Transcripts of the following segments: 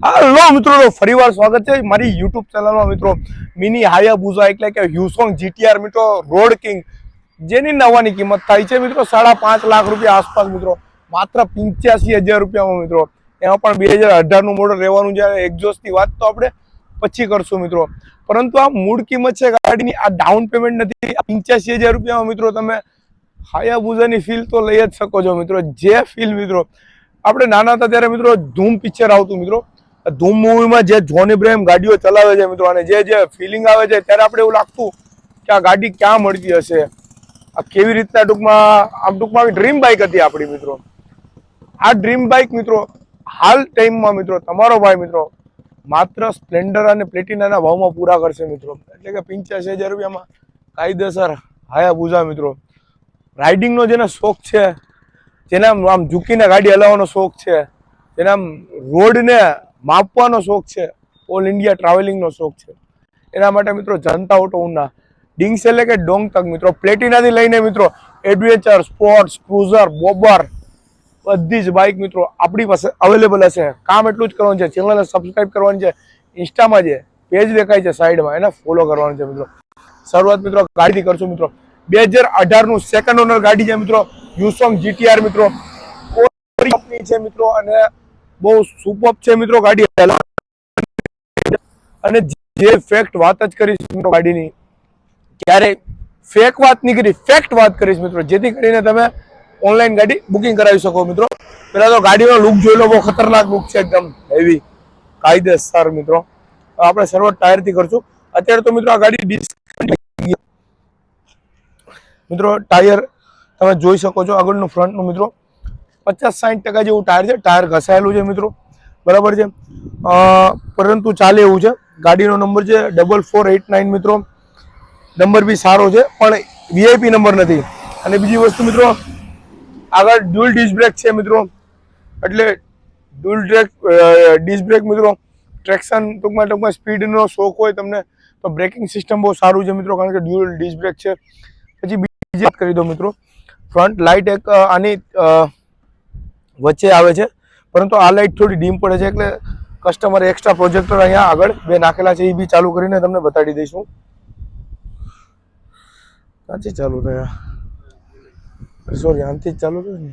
Hello મિત્રો, ફરીવાર સ્વાગત છે મારી યુટ્યુબ ચેનલમાં મિત્રો. મિની હાયાબુઝા એટલે કે હ્યુસોંગ GTR મિત્રો રોડ કિંગ, જેની નવાની કિંમત થાય છે મિત્રો 5.5 લાખ રૂપિયા આસપાસ મિત્રો, માત્ર 85,000 રૂપિયામાં મિત્રો. એમાં પણ 2018 નું મોડલ રહેવાનું છે. એક્ઝોસ્ટની વાત તો આપણે પછી કરશું મિત્રો, પરંતુ આ મૂળ કિંમત છે ગાડીની. આ ડાઉન પેમેન્ટ નથી. 85,000 રૂપિયામાં મિત્રો તમે હાયાબુઝાની ફીલ તો લઈ જ શકો છો મિત્રો. જે ફીલ મિત્રો આપણે નાના હતા ત્યારે મિત્રો ધૂમ પિક્ચર આવતું મિત્રો. ધૂમ મૂવીમાં જે જોન ઇબ્રાહિમ ગાડીઓ ચલાવે છે મિત્રો, અને જે ફિલિંગ આવે છે ત્યારે આપણે એવું લાગતું કે આ ગાડી ક્યાં મળતી હશે, આ કેવી રીતના ટૂંકમાં ડ્રીમ બાઇક હતી આપણી મિત્રો. આ ડ્રીમ બાઇક મિત્રો હાલ ટાઈમમાં મિત્રો તમારો ભાઈ મિત્રો માત્ર સ્પ્લેન્ડર અને પ્લેટિનાના ભાવમાં પૂરા કરશે મિત્રો. એટલે કે 85,000 રૂપિયામાં કાયદેસર હાયાબુઝા મિત્રો. રાઇડિંગનો જેને શોખ છે, જેને આમ ઝૂકીને ગાડી હલાવવાનો શોખ છે, જેને આમ રોડને માપવાનો શોખ છે, ઓલ ઇન્ડિયા ટ્રાવેલિંગનો શોખ છે, એના માટે મિત્રો જનતા ઓટો ઉના ડિંગ્સ એટલે કે ડોંગ તક મિત્રો, પ્લેટિનાથી લઈને મિત્રો એડવેન્ચર, સ્પોર્ટ્સ, ક્રુઝર, બોબર બધી જ બાઇક મિત્રો આપણી પાસે અવેલેબલ હશે. કામ એટલું જ કરવાનું છે, ચેનલને સબસ્ક્રાઇબ કરવાની છે, ઇન્સ્ટામાં જે પેજ દેખાય છે સાઈડમાં એને ફોલો કરવાનું છે મિત્રો. શરૂઆત મિત્રો ગાડીથી કરશું મિત્રો. 2018 નું સેકન્ડ ઓનર ગાડી છે મિત્રો, હ્યુસોંગ GTR મિત્રો છે મિત્રો, અને બહુ સુપર છે મિત્રો ગાડી. અને જે ફેક્ટ વાત જ કરીશ મિત્રો ગાડીની, ક્યારે ફેક વાત નહીં કરી, ફેક્ટ વાત કરીશ મિત્રો, જેથી કરીને તમે ઓનલાઈન ગાડી બુકિંગ કરાવી શકો મિત્રો. પેલા તો ગાડીનો લુક જોઈ લો, બહુ ખતરનાક લુક છે, એકદમ હેવી કાયદેસર મિત્રો. આપણે શરૂઆત ટાયરથી કરશું. અત્યારે તો મિત્રો આ ગાડી મિત્રો ટાયર તમે જોઈ શકો છો, આગળનું ફ્રન્ટનું મિત્રો 50-60% જેવું ટાયર છે. ટાયર ઘસાયેલું છે મિત્રો, બરાબર છે, પરંતુ ચાલે એવું છે. ગાડીનો નંબર છે 4489 મિત્રો. નંબર બી સારો છે, પણ VIP નંબર નથી. અને બીજી વસ્તુ મિત્રો, આગળ ડ્યુઅલ ડિસ્ક બ્રેક છે મિત્રો, એટલે ડ્યુઅલ ડિસ્ક બ્રેક મિત્રો. ટ્રેક્શન ટૂંકમાં સ્પીડનો શોખ હોય તમને તો બ્રેકિંગ સિસ્ટમ બહુ સારું છે મિત્રો, કારણ કે ડ્યુઅલ ડિસ્ક બ્રેક છે. પછી બીજી વાત કરી દો મિત્રો, ફ્રન્ટ લાઇટ એક આની વચ્ચે આવે છે, પરંતુ આ લાઇટ થોડી ડીમ પડે છે, એટલે કસ્ટમરે એક્સ્ટ્રા પ્રોજેક્ટર અહીંયા આગળ બે નાખેલા છે, એ બી ચાલુ કરીને તમને બતાડી દઈશું. ક્યાંથી ચાલુ થયા? સોરી, આનથી જ ચાલુ થયું ને.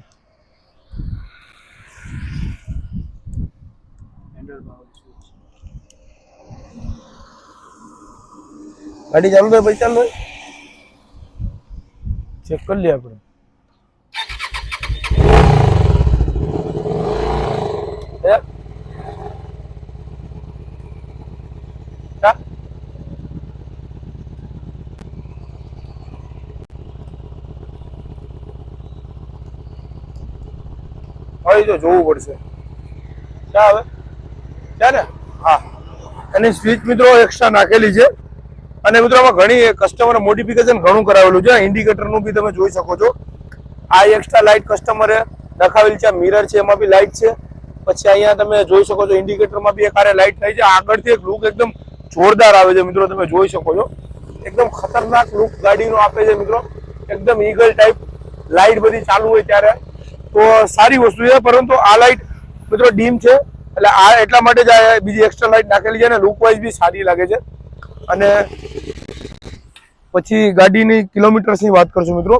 ગાડી ચાલુ થાય પછી ચાલુ ચેક કરી લઈએ આપણે. હવે તો જોવું પડશે. ક્યાં હવે ક્યાં ને? હા, એની સ્વિચ મિત્રો એક્સ્ટ્રા નાખેલી છે. અને મિત્રો આમાં ઘણી કસ્ટમરે મોડિફિકેશન ઘણું કરાવેલું છે. ઇન્ડિકેટરનું બી તમે જોઈ શકો છો. આ એક્સ્ટ્રા લાઇટ કસ્ટમરે નખાવેલી છે. મિરર છે, એમાં બી લાઇટ છે. પછી અહીંયા તમે જોઈ શકો છો ઇન્ડિકેટરમાં બી એક આરે લાઇટ થાય છે. આગળથી એક લુક એકદમ જોરદાર આવે છે મિત્રો, તમે જોઈ શકો છો. એકદમ ખતરનાક લુક ગાડીનો આપે છે મિત્રો, એકદમ ઈગલ ટાઈપ. લાઇટ બધી ચાલુ હોય ત્યારે તો સારી વસ્તુ છે, પરંતુ આ લાઇટ મિત્રો ડીમ છે, એટલે આ એટલા માટે જ આ બીજી એક્સ્ટ્રા લાઇટ નાખેલી છે, અને લુક વાઇઝ બી સારી લાગે છે. અને પછી ગાડીની કિલોમીટર્સની વાત કરશું મિત્રો,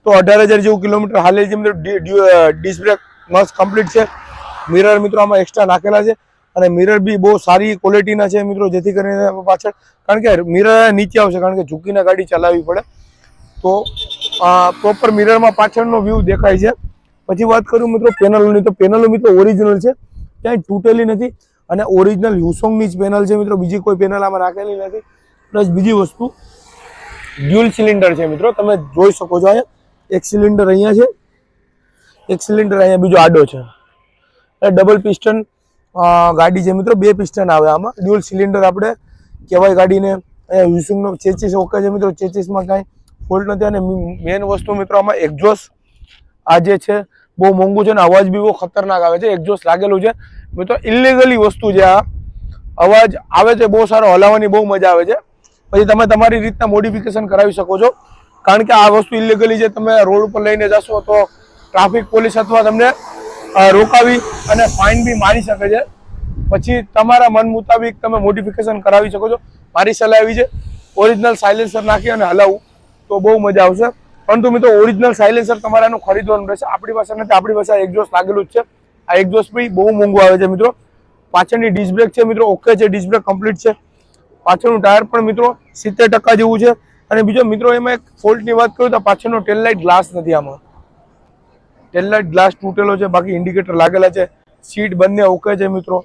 તો 18,000 જેવું કિલોમીટર હાલે છે મિત્રો. ડિસ્ક બ્રેક મસ્ત કમ્પ્લીટ છે. મિરર મિત્રો આમાં એક્સ્ટ્રા નાખેલા છે, અને મિરર બી બહુ સારી ક્વોલિટીના છે મિત્રો, જેથી કરીને પાછળ, કારણ કે મિરર નીચે આવશે, કારણ કે ઝૂકીને ગાડી ચલાવવી પડે તો પ્રોપર મિરરમાં પાછળનો વ્યૂ દેખાય છે. પછી વાત કરું મિત્રો પેનલોની, તો પેનલો મિત્રો ઓરિજિનલ છે, ક્યાંય તૂટેલી નથી, અને ઓરિજિનલ હ્યુસોંગની જ પેનલ છે મિત્રો, બીજી કોઈ પેનલ આમાં રાખેલી નથી. પ્લસ બીજી વસ્તુ ડ્યુઅલ સિલિન્ડર છે મિત્રો, તમે જોઈ શકો છો. અહીંયા એક સિલિન્ડર અહીંયા છે, એક સિલિન્ડર અહીંયા બીજો આડો છે. ડબલ પિસ્ટન ગાડી છે મિત્રો, 2 પિસ્ટન આવે આમાં. ડ્યુઅલ સિલિન્ડર આપણે કહેવાય ગાડીને. અહીંયા હ્યુસોંગનો ચેચીસ ઓકે છે મિત્રો, ચેચીસમાં કાંઈ ફોલ્ટ નથી. અને મેઇન વસ્તુ મિત્રો આમાં એક્ઝોસ્ટ આ જે છે બહુ મોંઘું છે, અને અવાજ બી બહુ ખતરનાક આવે છે. એક્ઝોસ્ટ લાગેલું છે મિત્રો, ઇલીગલી વસ્તુ છે. આ અવાજ આવે છે બહુ સારો, હલાવવાની બહુ મજા આવે છે. પછી તમે તમારી રીતના મોડિફિકેશન કરાવી શકો છો, કારણ કે આ વસ્તુ ઇલીગલી છે. તમે રોડ ઉપર લઈને જશો તો ટ્રાફિક પોલીસ અથવા તમને રોકાવી અને ફાઇન બી મારી શકે છે. પછી તમારા મન મુતાબિક તમે મોડિફિકેશન કરાવી શકો છો. મારી સલાહ એવી છે ઓરિજિનલ સાયલેન્સર નાખી અને હલાવવું તો બહુ મજા આવશે. પરંતુ મિત્રો ઓરિજિનલ સાયલેન્સર તમારે એનું ખરીદવાનું રહેશે. આપણી પાસે નથી, આપણી પાસે એક્ઝોસ્ટ લાગેલું જ છે. આ એક્ઝોસ્ટ બી બહુ મોંઘું આવે છે મિત્રો. પાછળની ડિસ્ક બ્રેક છે મિત્રો ઓકે છે, ડિસ્ક બ્રેક કમ્પ્લીટ છે. પાછળનું ટાયર પણ મિત્રો 70% જેવું છે. અને બીજો મિત્રો એમાં એક ફોલ્ટની વાત કરું તો પાછળનો ટેલ લાઇટ ગ્લાસ નથી. આમાં ટેલ લાઇટ ગ્લાસ તૂટેલો છે, બાકી ઇન્ડિકેટર લાગેલા છે. સીટ બંને ઓકે છે મિત્રો.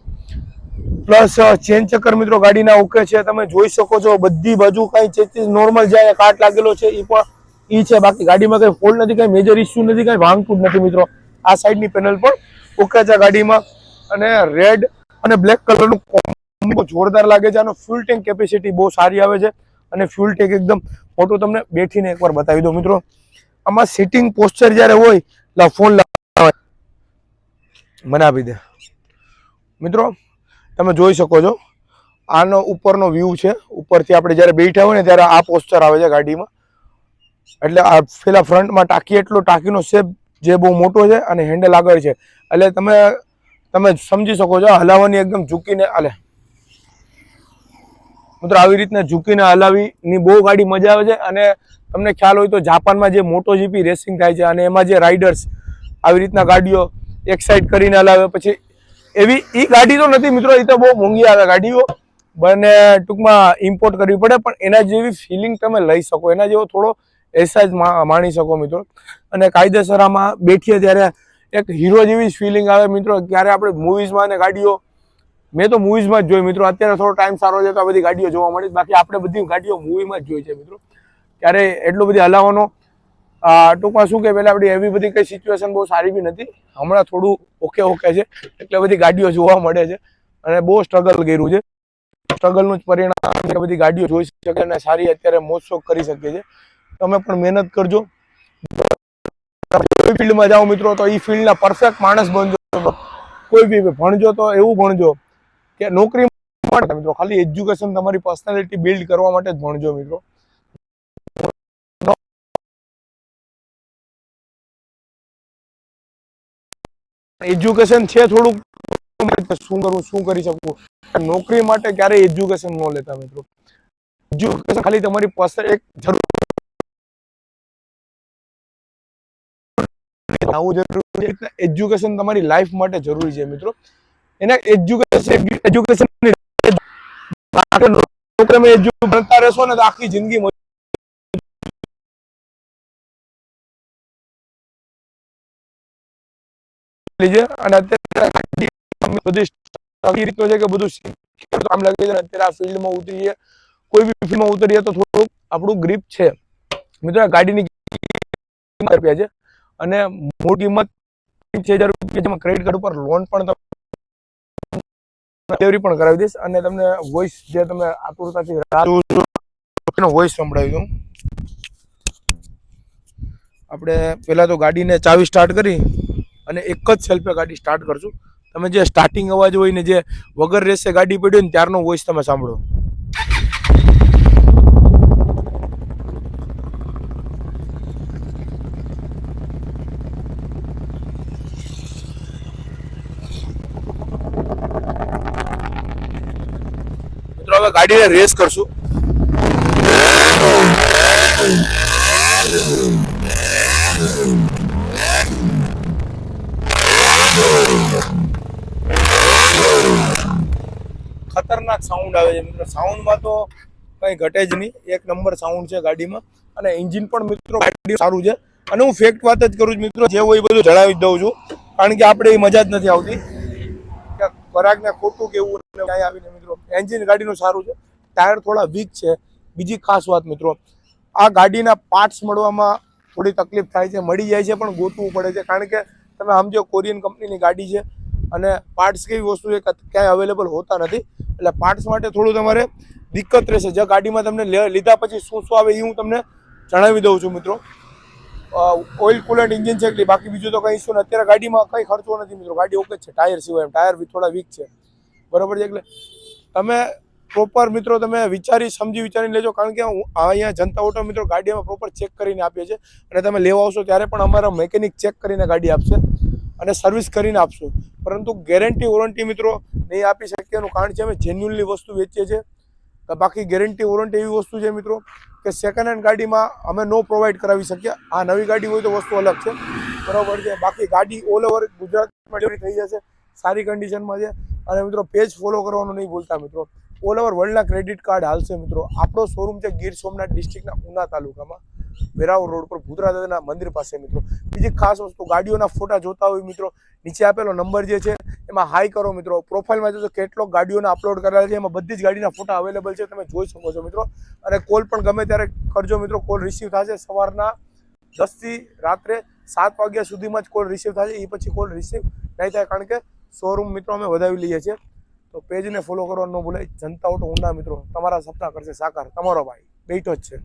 પ્લસ ચેન ચક્કર મિત્રો ગાડીના ઓકે છે, તમે જોઈ શકો છો. બધી બાજુ કઈ ચેચીસ નોર્મલ જાય કાટ લાગેલો છે એ પણ ઈ છે. બાકી ગાડીમાં કઈ ફોલ્ટ નથી, કઈ મેજર ઇસ્યુ નથી, કઈ ભાંગતું જ નથી મિત્રો. આ સાઈડની પેનલ પણ ઓકે છે ગાડીમાં. અને રેડ અને બ્લેક કલરનું કોમ્બો જોરદાર લાગે છે. આનો ફ્યુલ ટેન્ક કેપેસિટી બહુ સારી આવે છે અને ફ્યુલ ટેન્ક એકદમ મોટું. તમને બેઠીને એકવાર બતાવી દો મિત્રો. આમાં સિટિંગ પોસ્ચર જ્યારે હોય એટલે ફોન મને આપી દે મિત્રો. તમે જોઈ શકો છો આનો ઉપરનો વ્યૂ છે. ઉપરથી આપણે જ્યારે બેઠા હોય ને ત્યારે આ પોસ્ચર આવે છે ગાડીમાં. એટલે આ પેલા ફ્રન્ટમાં ટાંકી, એટલો ટાંકીનો શેપ જે બહુ મોટો છે અને હેન્ડલ આગળ છે. એટલે તમે સમજી શકો છો હલાવવાની એકદમ ઝૂકીને હાલે મિત્રો. આવી રીતના ઝૂકીને હલાવીની બહુ ગાડી મજા આવે છે. અને તમને ખ્યાલ હોય તો જાપાનમાં જે મોટો જીપી રેસિંગ થાય છે અને એમાં જે રાઇડર્સ આવી રીતના ગાડીઓ એક સાઈડ કરીને હલાવે, પછી એવી એ ગાડી તો નથી મિત્રો. એ તો બહુ મોંઘી આવે ગાડીઓ, બંને ટૂંકમાં ઇમ્પોર્ટ કરવી પડે. પણ એના જેવી ફિલિંગ તમે લઈ શકો, એના જેવો થોડો અહેસાસ માણી શકો મિત્રો. અને કાયદેસર આમાં બેઠીએ ત્યારે એક હીરો જેવી ફિલિંગ આવે મિત્રો. ક્યારે આપણે મૂવીઝમાં અને ગાડીઓ, મેં તો મૂવીઝમાં જ જોઈ મિત્રો. અત્યારે થોડો ટાઈમ સારો છે તો આ બધી ગાડીઓ જોવા મળે. બાકી આપણે બધી ગાડીઓ મૂવીમાં જ જોઈ છે મિત્રો. ક્યારે એટલું બધી હલાવવાનો ટૂંકમાં શું કે પહેલાં આપણી એવી બધી કઈ સિચ્યુએશન બહુ સારી બી નથી. હમણાં થોડું ઓકે છે એટલે બધી ગાડીઓ જોવા મળે છે અને બહુ સ્ટ્રગલ કર્યું છે. સ્ટ્રગલનું જ પરિણામ બધી ગાડીઓ જોઈ શકે અને સારી અત્યારે મોજ શોખ કરી શકીએ છીએ. તમે પણ મહેનત કરજો. કોઈ ફિલ્ડમાં જાઓ મિત્રો તો એ ફિલ્ડના પરફેક્ટ માણસ બનજો. કોઈ બી ભણજો તો એવું ભણજો કે નોકરી માટે મિત્રો, ખાલી એજ્યુકેશન તમારી પર્સનાલિટી બિલ્ડ કરવા માટે જ ભણજો મિત્રો. એજ્યુકેશન છે થોડુંક, શું કરું શું કરી શકું. નોકરી માટે ક્યારેય એજ્યુકેશન ન લેતા મિત્રો. એજ્યુકેશન ખાલી તમારી પર્સનલ એક જરૂર આવું જરૂરી છે. એજ્યુકેશન તમારી લાઈફ માટે જરૂરી છે મિત્રો. એના એજ્યુકેશન તમે ભણતા રહેશો ને તો આખી જિંદગી અને અત્યારે બધી રીતો છે કે બધું કામ લાગે છે. અત્યારે આ ફિલ્ડમાં ઉતરીએ, કોઈ બી ફિલ્ડમાં ઉતરીએ તો થોડુંક આપણું ગ્રીપ છે મિત્રો. ગાડીની રૂપિયા છે અને મોટી કિંમત 5000 રૂપિયા. ક્રેડિટ કાર્ડ ઉપર લોન પણ ડિલિવરી પણ કરાવી દઈશ. અને તમને વોઇસ જે તમે આતુરતાથી વોઇસ સંભળાવી દઉં. આપણે પહેલા તો ગાડીને ચાવી સ્ટાર્ટ કરી અને એક જ સેલ્ફે ગાડી સ્ટાર્ટ કરશું. તમે જે સ્ટાર્ટિંગ અવાજ હોય ને જે વગર રહેશે ગાડી પડી હોય ને ત્યારનો વોઇસ તમે સાંભળો. મિત્રો હવે ગાડીને રેસ કરશું. ખતરનાક સાઉન્ડ આવે છે મિત્રો. સાઉન્ડમાં તો કંઈ ઘટે જ નહીં. એક નંબર સાઉન્ડ છે ગાડીમાં. અને એન્જિન પણ મિત્રો ગાડી સારું છે. અને હું ફેક્ટ વાત જ કરું છું મિત્રો. જે હોય એ બધું જણાવી જ દઉં છું, કારણ કે આપણે એ મજા જ નથી આવતી કે ખોરાકને ખોટું કેવું ક્યાંય આવીને મિત્રો. એન્જિન ગાડીનું સારું છે. ટાયર થોડા વીક છે. બીજી ખાસ વાત મિત્રો, આ ગાડીના પાર્ટ્સ મળવામાં થોડી તકલીફ થાય છે. મળી જાય છે પણ ગોતવું પડે છે, કારણ કે તમે સમજો કોરિયન કંપનીની ગાડી છે અને પાર્ટ્સ કેવી વસ્તુ છે ક્યાંય અવેલેબલ હોતા નથી. એટલે પાર્ટ્સ માટે થોડું તમારે દિક્કત રહેશે. જે ગાડીમાં તમને લીધા પછી શું શું આવે એ હું તમને જણાવી દઉં છું મિત્રો. ઓઇલ કુલન્ટ ઇન્જિન છે એટલે બાકી બીજું તો કંઈ ઇશ્યુ નથી. અત્યારે ગાડીમાં કંઈ ખર્ચો નથી મિત્રો. ગાડી ઓકે છે ટાયર સિવાય. ટાયર થોડા વીક છે બરોબર છે. એટલે તમે પ્રોપર મિત્રો તમે સમજી વિચારીને લેજો, કારણ કે અહીંયા જનતા ઓટો મિત્રો ગાડીમાં પ્રોપર ચેક કરીને આપીએ છીએ. અને તમે લેવા આવશો ત્યારે પણ અમારા મેકેનિક ચેક કરીને ગાડી આપશે. અને સર્વિસ કરીને આપશું, પરંતુ ગેરંટી વોરંટી મિત્રો નહીં આપી શકીએ. એનું કારણ છે અમે જેન્યુઅનલી વસ્તુ વેચીએ છીએ. બાકી ગેરંટી વોરંટી એવી વસ્તુ છે મિત્રો કે સેકન્ડ હેન્ડ ગાડીમાં અમે નો પ્રોવાઈડ કરાવી શકીએ. આ નવી ગાડી હોય તો વસ્તુ અલગ છે, બરાબર છે. બાકી ગાડી ઓલ ઓવર ગુજરાતમાં ડિલિવરી થઈ જશે, સારી કન્ડિશનમાં છે. અને મિત્રો પેજ ફોલો કરવાનું નહીં ભૂલતા મિત્રો. ઓલ ઓવર વર્લ્ડના ક્રેડિટ કાર્ડ હાલશે મિત્રો. આપણો શોરૂમ છે ગીર સોમનાથ ડિસ્ટ્રિક્ટના ઉના તાલુકામાં, વેરાવળ રોડ પર ભૂતરા દાદાના મંદિર પાસે મિત્રો. બીજી ખાસ વસ્તુ, ગાડીઓના ફોટા જોતા હોય મિત્રો, નીચે આપેલો નંબર જે છે એમાં હાઈ કરો મિત્રો. પ્રોફાઇલમાં જો કેટલોક ગાડીઓના અપલોડ કરેલા છે, એમાં બધી જ ગાડીના ફોટા અવેલેબલ છે, તમે જોઈ શકો છો મિત્રો. અને કોલ પણ ગમે ત્યારે કરજો મિત્રો. કોલ રિસીવ થશે સવારના 10 થી રાત્રે 7 વાગ્યા સુધીમાં જ કોલ રિસીવ થશે. એ પછી કોલ રિસીવ નહીં થાય, કારણ કે શોરૂમ મિત્રો અમે વધાવી લઈએ છીએ. તો પેજને ફોલો કરવાનું ન ભૂલાય. જનતા ઓટો ઉના મિત્રો તમારા સપના કરશે સાકાર. તમારો ભાઈ બેઠો જ છે.